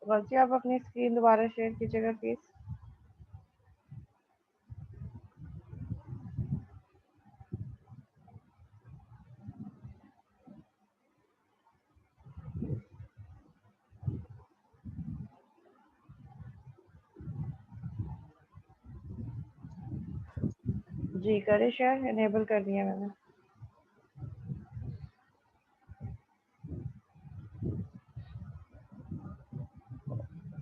गलती आप अपनी स्क्रीन दोबारा शेयर कीजिएगा प्लीज। जी करे शेयर, इनेबल कर दिया मैंने।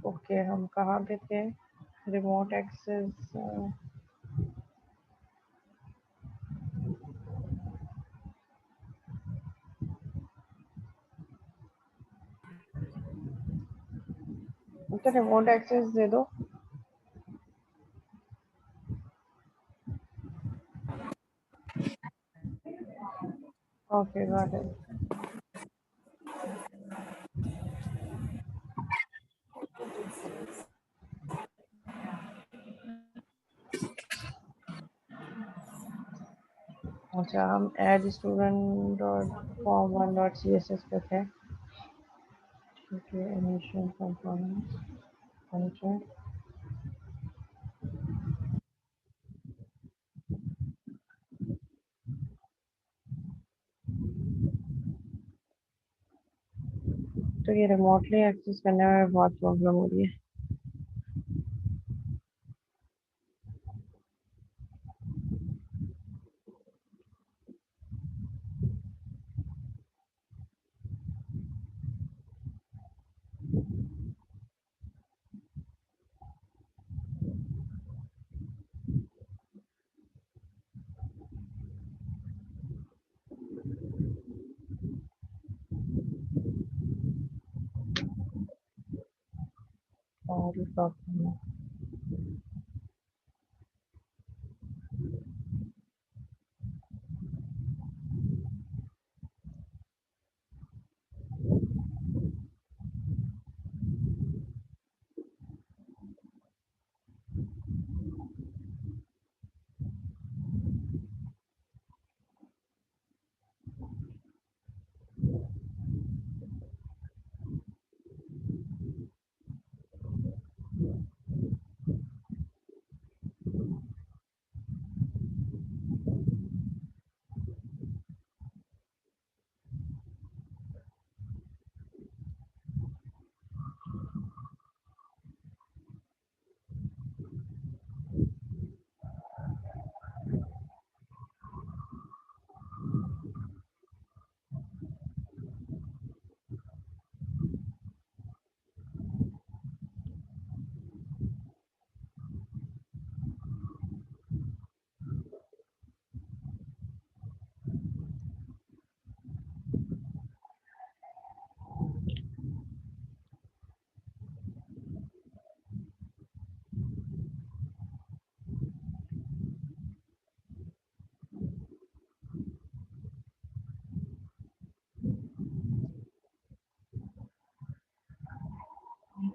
ओके हम कहाँ पे थे? Remote access. तो रिमोट एक्सेस दे दो। Okay got it. अच्छा हम add student dot form one dot C S S पे थे। Okay initial components function. तो ये रिमोटली एक्सेस करने में बहुत प्रॉब्लम हो रही है। और प्रॉब्लम है।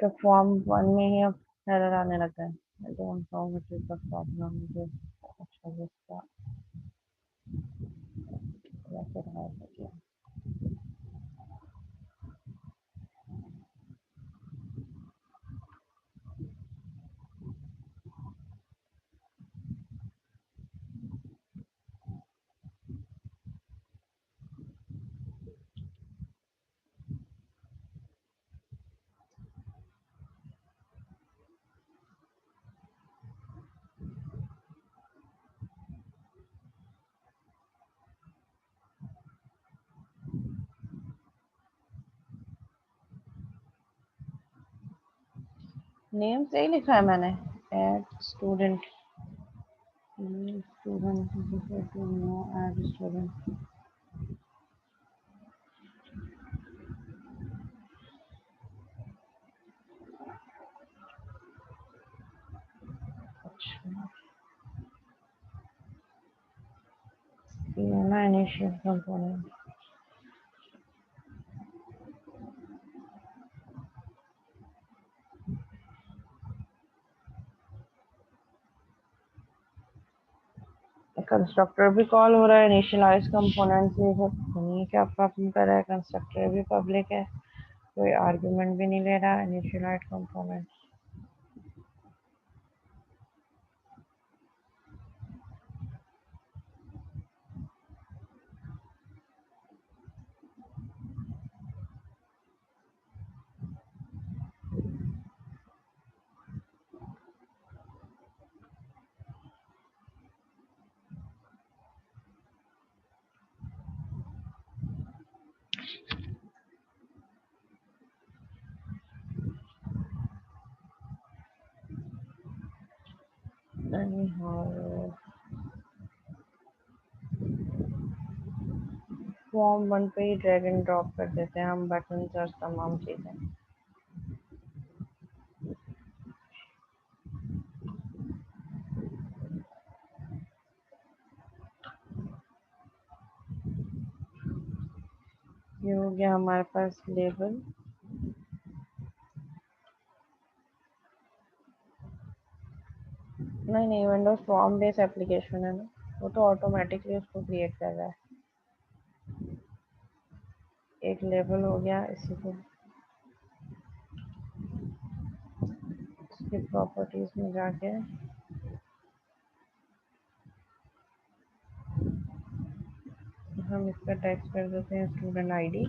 तो फॉर्म वन में ही अब एरर आने लगा है। I don't know what is the problem. मुझे अच्छा इसका कैसे रहा है। नेम सही लिखा है मैंने। Add student student add student. अच्छा ये ना इनिशियल कंपोनेंट। कंस्ट्रक्टर भी कॉल हो रहा है इनिशियलाइज कंपोनेंट से। सब नहीं क्या प्रॉब्लम कर रहा है। कंस्ट्रक्टर भी पब्लिक है कोई आर्गुमेंट भी नहीं ले रहा, इनिशियलाइज कंपोनेंट। फॉर्म 1 पे ही ड्रैग एंड ड्रॉप कर देते हैं हम बटन और तमाम चीज़ें। ये हो गया हमारे पास लेबल। नहीं, विंडोज फॉर्म बेस्ड एप्लीकेशन है ना, वो तो ऑटोमेटिकली उसको क्रिएट कर रहा है। एक लेबल हो गया, इसी को इसकी प्रॉपर्टीज में जाके हम इसका टेक्स्ट कर देते हैं स्टूडेंट आईडी।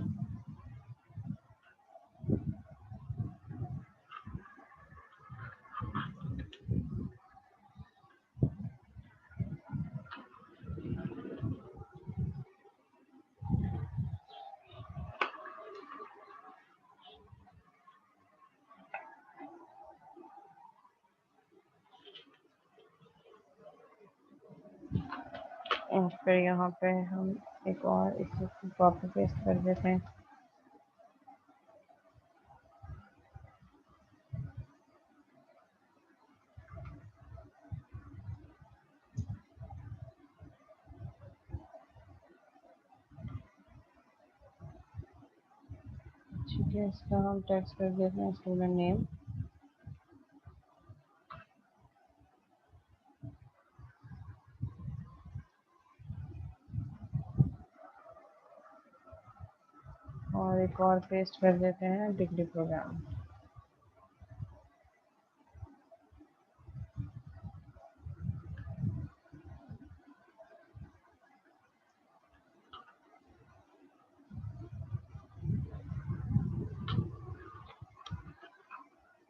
और फिर यहाँ पे हम एक और इसी को कॉपी पेस्ट कर देते हैं। ठीक है, इसका हम टेक्स्ट कर देते हैं स्टूडेंट नेम। और एक और पेस्ट कर देते हैं डिग्री प्रोग्राम।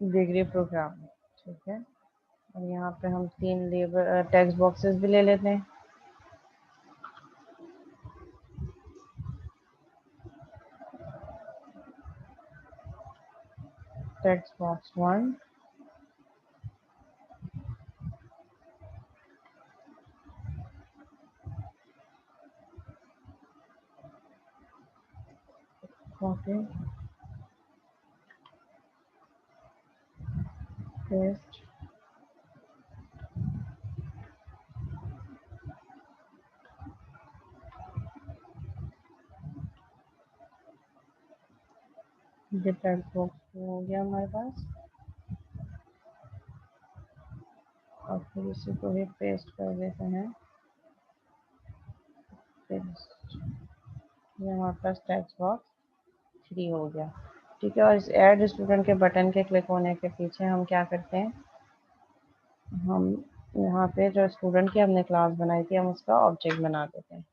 डिग्री प्रोग्राम, ठीक है। और यहाँ पे हम 3 लेबल टेक्स्ट बॉक्सेस भी ले लेते हैं। टेक्स्ट बॉक्स 1, कॉपी पेस्ट, ये टेक्स्ट बॉक्स हो गया हमारे पास। और फिर इसी को ही पेस्ट कर देते हैं। पेस्ट, ये हमारे पास टेक्स्ट बॉक्स 3 हो गया। ठीक है, और इस ऐड स्टूडेंट के बटन के क्लिक होने के पीछे हम क्या करते हैं, हम यहाँ पे जो स्टूडेंट की हमने क्लास बनाई थी हम उसका ऑब्जेक्ट बना देते हैं।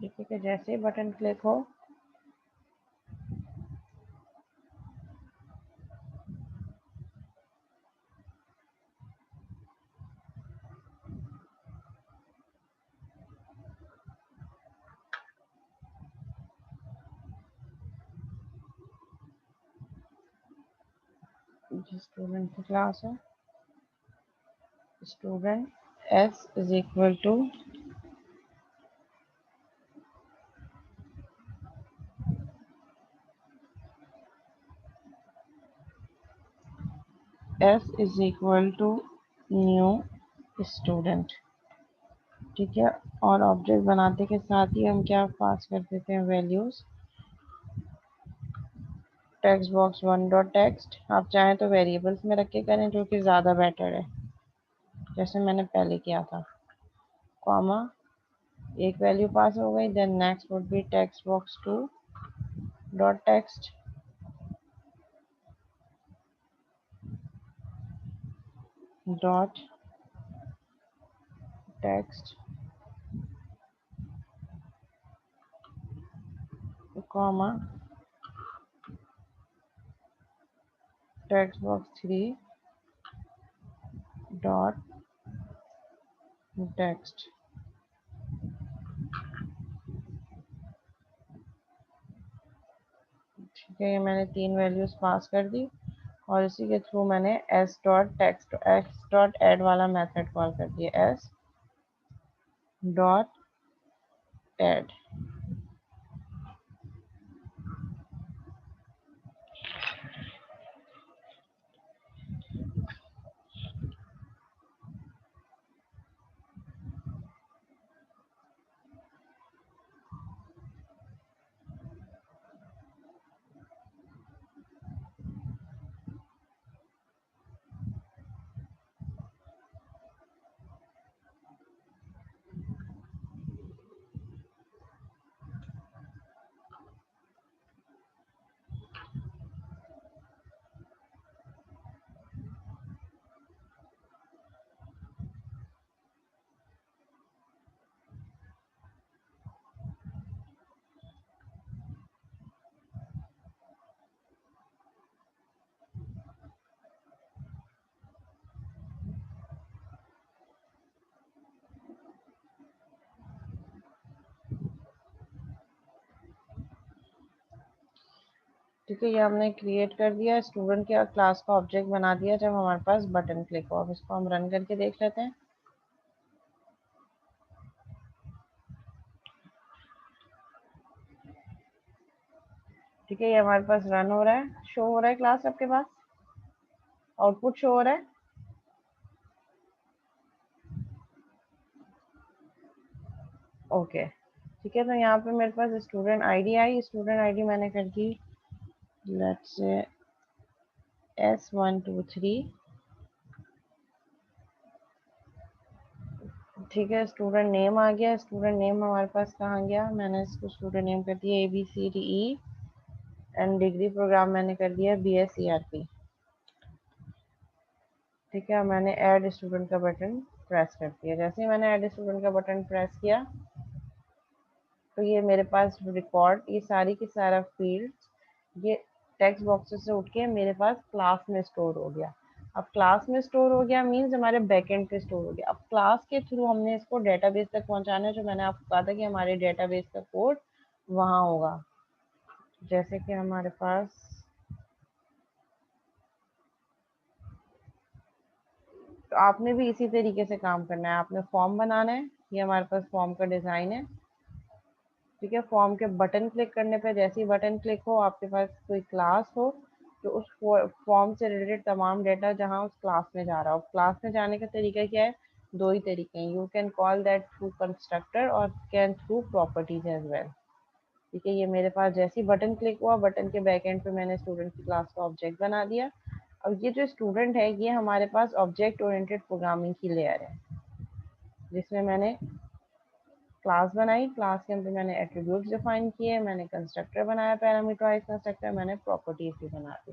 ठीक है, जैसे ही बटन क्लिक हो जो स्टूडेंट की क्लास है, student S is equal to new student. ठीक है, और ऑब्जेक्ट बनाते के साथ ही हम क्या पास कर देते हैं, values. Text box 1 dot text, आप चाहें तो वेरिएबल्स में रख के करें जो कि ज़्यादा बेटर है, जैसे मैंने पहले किया था। कॉमा, एक वैल्यू पास हो गई, then next would be text box 2 dot text dot text comma text box 3 dot text. ठीक है, ये मैंने 3 वैल्यूज पास कर दी और इसी के थ्रू मैंने S dot text X dot add वाला मेथड कॉल कर दिया, एस डॉट एड। ठीक है, ये हमने क्रिएट कर दिया, स्टूडेंट के क्लास का ऑब्जेक्ट बना दिया जब हमारे पास बटन क्लिक हो। अब इसको हम रन करके देख लेते हैं। ठीक है, ये हमारे पास रन हो रहा है, शो हो रहा है क्लास आपके पास, आउटपुट शो हो रहा है। ओके, ठीक है, तो यहाँ पे मेरे पास स्टूडेंट आईडी आई, स्टूडेंट आईडी मैंने कर दी लेट्स से S123। ठीक है, स्टूडेंट नेम आ गया, स्टूडेंट नेम हमारे पास कहाँ गया, मैंने इसको स्टूडेंट नेम कर दिया ABCDE एंड डिग्री प्रोग्राम मैंने कर दिया BSCRP। ठीक है, मैंने ऐड स्टूडेंट का बटन प्रेस कर दिया। जैसे ही मैंने ऐड स्टूडेंट का बटन प्रेस किया तो ये मेरे पास रिकॉर्ड, ये सारी की सारा फील्ड ये टेक्स्ट बॉक्सेस से उठ के मेरे पास क्लास में स्टोर हो गया। अब क्लास में स्टोर हो गया मीन्स हमारे बैकएंड पे स्टोर हो गया। अब क्लास के थ्रू हमने इसको डेटाबेस तक पहुंचाना है, जो मैंने आपको कहा था कि हमारे डेटाबेस का कोड वहाँ होगा। जैसे कि हमारे पास, तो आपने भी इसी तरीके से काम करना है। आपने फॉर्म बनाना है, ये हमारे पास फॉर्म का डिज़ाइन है। ठीक है, फॉर्म के बटन क्लिक करने पे, जैसे ही बटन क्लिक हो आपके पास कोई क्लास हो, तो उस फॉर्म से रिलेटेड तमाम डेटा जहाँ उस क्लास में जा रहा हो। क्लास में जाने का तरीका क्या है, दो ही तरीके हैं, you can call that through constructor और can through properties as well. ठीक है, ये मेरे पास जैसे ही बटन क्लिक हुआ, बटन के बैक एंड पे मैंने स्टूडेंट की क्लास का ऑब्जेक्ट बना दिया। अब ये जो स्टूडेंट है ये हमारे पास ऑब्जेक्ट ओरिएंटेड प्रोग्रामिंग की लेयर है, जिसमें मैंने क्लास बनाई, क्लास के अंदर मैंने एट्रीब्यूट्स डिफाइन किए, मैंने कंस्ट्रक्टर बनाया, पैरामीटराइज कंस्ट्रक्टर, मैंने प्रॉपर्टीज भी बना दी।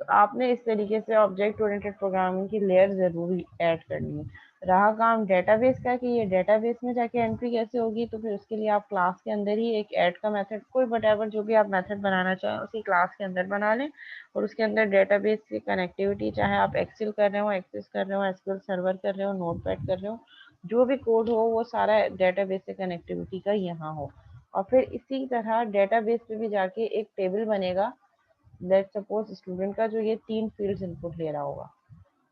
तो आपने इस तरीके से ऑब्जेक्ट ओरिएंटेड प्रोग्रामिंग की लेयर ज़रूर ऐड करनी है। रहा काम डेटाबेस का कि ये डेटाबेस में जाके एंट्री कैसे होगी, तो फिर उसके लिए आप क्लास के अंदर ही एक ऐड का मेथड, कोई वटेवर जो भी आप मेथड बनाना चाहें उसी क्लास के अंदर बना लें और उसके अंदर डेटाबेस की कनेक्टिविटी, चाहे आप एक्सेल कर रहे हो, एक्सेस कर रहे हो, एसक्यूएल सर्वर कर रहे हो, नोटपैड कर रहे हो, जो भी कोड हो वो सारा डेटाबेस से कनेक्टिविटी का यहाँ हो। और फिर इसी तरह डेटाबेस पे भी जाके एक टेबल बनेगा। लेट्स सपोज स्टूडेंट का जो ये 3 फील्ड्स इनपुट ले रहा होगा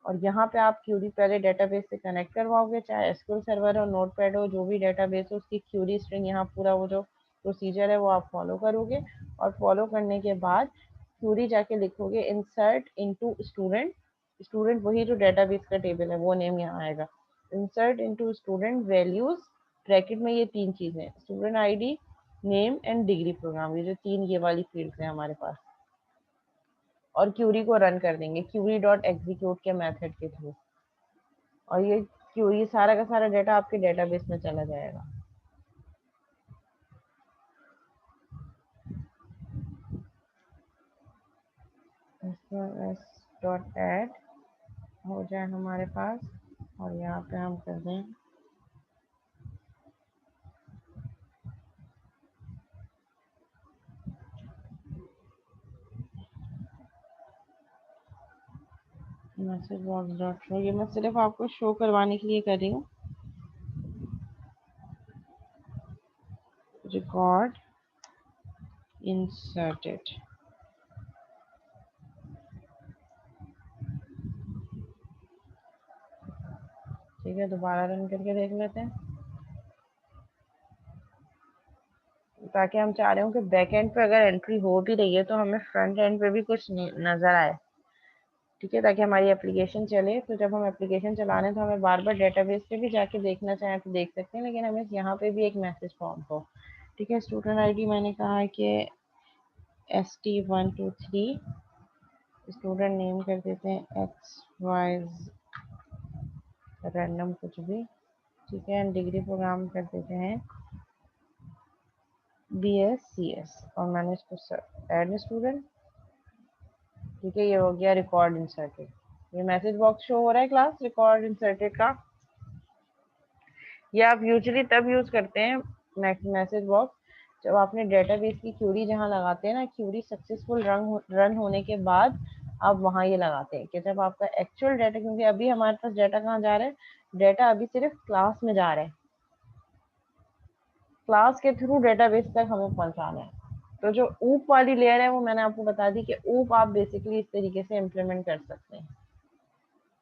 और यहाँ पे आप क्यूरी पहले डेटाबेस से कनेक्ट करवाओगे, चाहे एसक्यूएल सर्वर हो, नोटपैड हो, जो भी डेटाबेस हो, उसकी क्यूरी स्ट्रिंग यहाँ पूरा वो जो प्रोसीजर है वो आप फॉलो करोगे और फॉलो करने के बाद क्यूरी जाके लिखोगे इंसर्ट इनटू स्टूडेंट। स्टूडेंट वही जो डेटाबेस का टेबल है वो नेम यहाँ आएगा, insert into student values, bracket में ये 3 चीजें, student ID, name and degree programme, ये जो 3 ये वाली फील्ड्स है हमारे पास। और क्यूरी को रन कर देंगे क्यूरी डॉट एग्जीक्यूट के मेथड के थ्रू, और ये क्यूरी सारा का सारा डेटा आपके डेटाबेस में चला जाएगा। डॉट ऐड हो जाए हमारे पास, और यहाँ पे हम कर दें मैसेज बॉक्स डॉट शो। ये मैं सिर्फ आपको शो करवाने के लिए कर रही हूँ। Record inserted. ठीक है, दोबारा रन करके देख लेते हैं, ताकि हम चाह रहे हो कि बैक एंड पे अगर एंट्री हो भी रही है तो हमें फ्रंट एंड पे भी कुछ नज़र आए। ठीक है, ताकि हमारी एप्लीकेशन चले। तो जब हम एप्लीकेशन चला रहे हैं तो हमें बार बार डेटाबेस पे भी जाके देखना चाहें तो देख सकते हैं, लेकिन हमें यहाँ पे भी एक मैसेज फॉर्म हो। ठीक है, स्टूडेंट आईडी मैंने कहा है कि ST123, स्टूडेंट नेम कर देते हैं XY, रैंडम कुछ भी। ठीक है, एंड डिग्री प्रोग्राम कर देते हैं BScs, और मैंने इसको ऐड स्टूडेंट। ठीक है, ये हो गया रिकॉर्ड इंसर्टेड। ये मैसेज बॉक्स शो हो रहा है क्लास रिकॉर्ड इंसर्टेड का। ये आप यूजुअली तब यूज़ करते हैं मैसेज बॉक्स जब आपने डेटाबेस की क्यूरी जहाँ लगाते हैं ना, क्यूरी सक्सेसफुल रन होने के बाद आप वहाँ ये लगाते हैं कि जब आपका एक्चुअल डाटा, क्योंकि अभी हमारे पास डाटा कहाँ जा रहा है, डाटा अभी सिर्फ क्लास में जा रहा है, क्लास के थ्रू डेटाबेस तक हमें पहुँचाना है। तो जो ऊप वाली लेयर है वो मैंने आपको बता दी कि ऊप आप बेसिकली इस तरीके से इम्प्लीमेंट कर सकते हैं।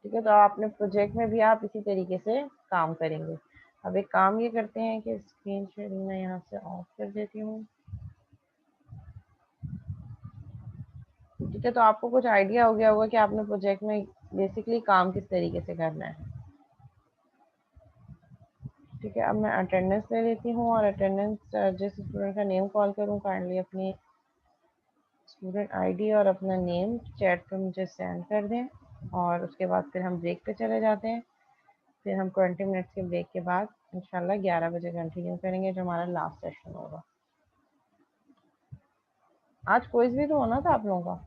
ठीक है, तो आपने प्रोजेक्ट में भी आप इसी तरीके से काम करेंगे। अब एक काम ये करते हैं कि स्क्रीन शेयरिंग मैं यहाँ से ऑफ कर देती हूँ। ठीक है, तो आपको कुछ आइडिया हो गया होगा कि आपने प्रोजेक्ट में बेसिकली काम किस तरीके से करना है। ठीक है, अब मैं अटेंडेंस ले लेती हूँ, और अटेंडेंस जिस स्टूडेंट का नेम कॉल करूँ, काइंडली अपनी स्टूडेंट आईडी और अपना नेम चैट पे मुझे सेंड कर दें, और उसके बाद फिर हम ब्रेक पे चले जाते हैं। फिर हम 20 मिनट्स के ब्रेक के बाद इंशाल्लाह 11 बजे कंटिन्यू करेंगे, जो हमारा लास्ट सेशन होगा। आज क्विज भी तो होना था आप लोगों का।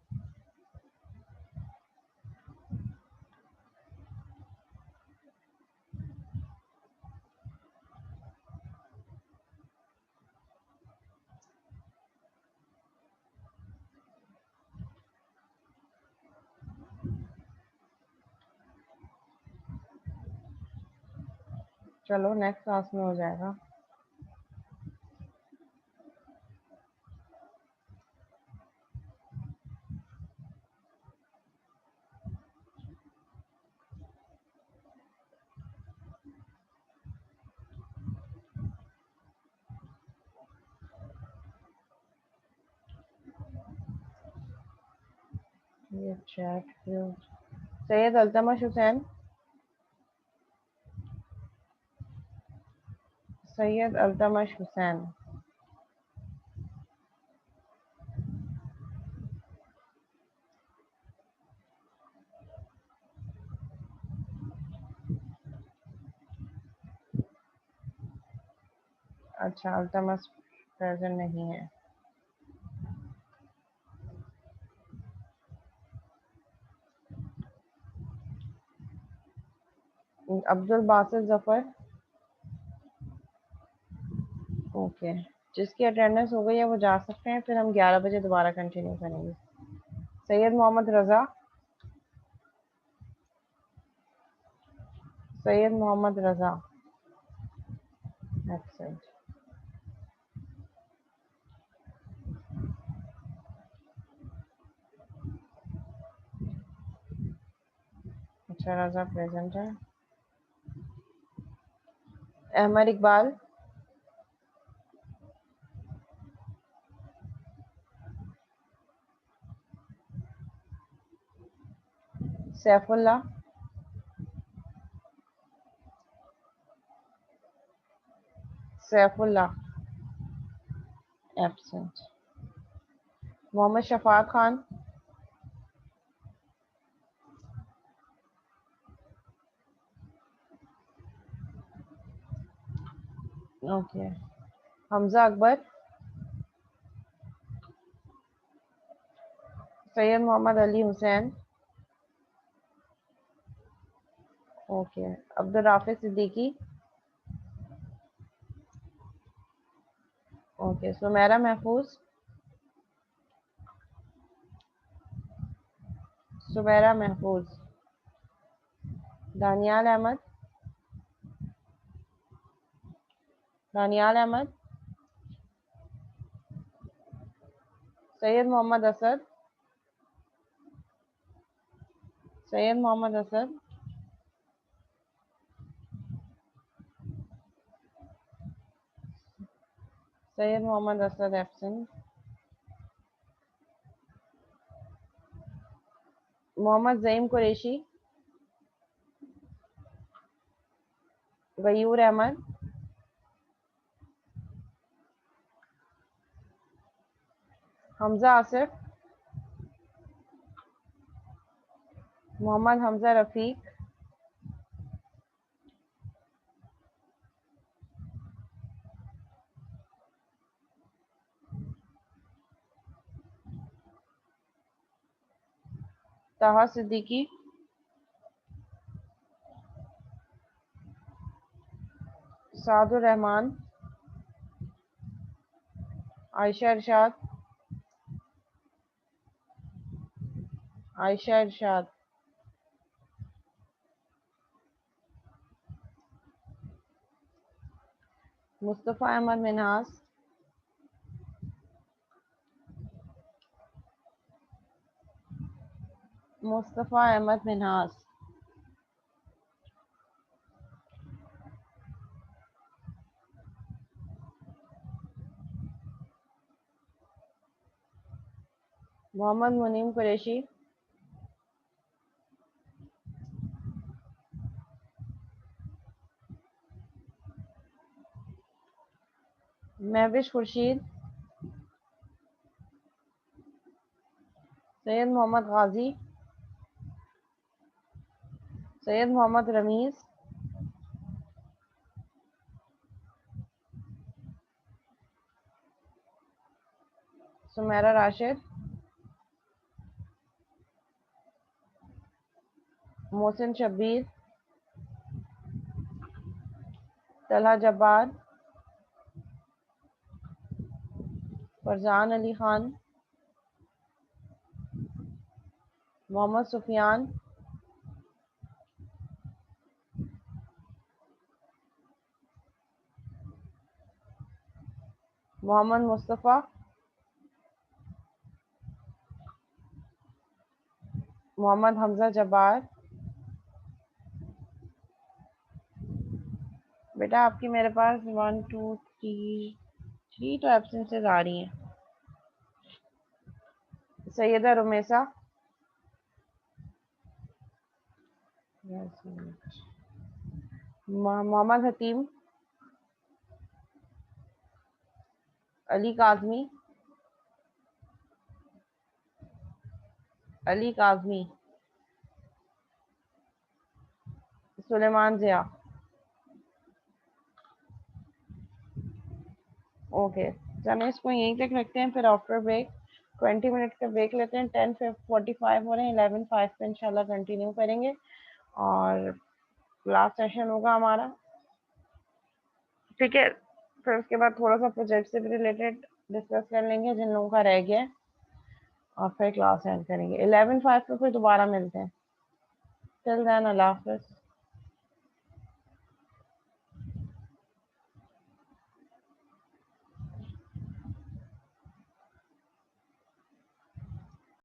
चलो नेक्स्ट क्लास में हो जाएगा। ये चैट सैयद अल्तमश हुसैन, सैयद अल्तमश हुसैन। अच्छा, अल्तमश प्रेजेंट नहीं है। अब्दुल बासित जफर, ओके। जिसकी अटेंडेंस हो गई है वो जा सकते हैं, फिर हम 11 बजे दोबारा कंटिन्यू करेंगे। सैयद मोहम्मद रज़ा, सैयद मोहम्मद रज़ा एब्सेंट। अच्छा, रज़ा प्रेजेंट है। Ahmed Iqbal, Saifullah, Saifullah absent. Mohammad Shafat Khan, okay. Hamza Akbar, Syed Mohammad Ali Hussain. Okay. Abdul Rafiz Siddiqui. Okay. Sumera Mahfooz. Sumera Mahfooz. Daniyal Ahmed. Daniyal Ahmed. Syed Mohammad Asad. Syed Mohammad Asad. Syed Mohammad Asad absent. Mohammad Zaeem Qureshi. Ghayoor Ahmed. Hamza Asif. Mohammad Hamza Rafiq. Taha Siddiqui. सादुर Rahman. Ayesha इरशाद। आयशा इरशाद। मुस्तफ़ा अहमद मिन्हास। मुस्तफ़ा अहमद मिन्हास। मोहम्मद मुनीम कुरैशी। महविश खुर्शीद। सैयद मोहम्मद गाजी। सैयद मोहम्मद रमीज़। सुमेरा राशिद। मोहसिन शब्बीर। तलहा जब्बार। फरजान अली खान। मोहम्मद सुफियान। मोहम्मद मुस्तफ़ा। मोहम्मद हमजा जब्बार। बेटा आपकी मेरे पास 1 2 3 तो एब्सेंसेस आ रही हैं। सैयदा रुमेसा। मोहम्मद हतीम। अली काज़मी। अली काज़मी। सुलेमान ज़िया। ओके। चलें इसको यहीं तक रखते हैं, फिर आफ्टर ब्रेक 20 मिनट का ब्रेक लेते हैं। 10:45 हो रहे हैं, 11:05 पे इंशाल्लाह कंटिन्यू करेंगे और लास्ट सेशन होगा हमारा। ठीक है। फिर उसके बाद थोड़ा सा प्रोजेक्ट से भी रिलेटेड डिस्कस कर लेंगे जिन लोगों का रह गया है, और फिर क्लास एंड करेंगे। 11:05 पे फिर दोबारा मिलते हैं। टिल देन अल्लाह हाफ़िज़।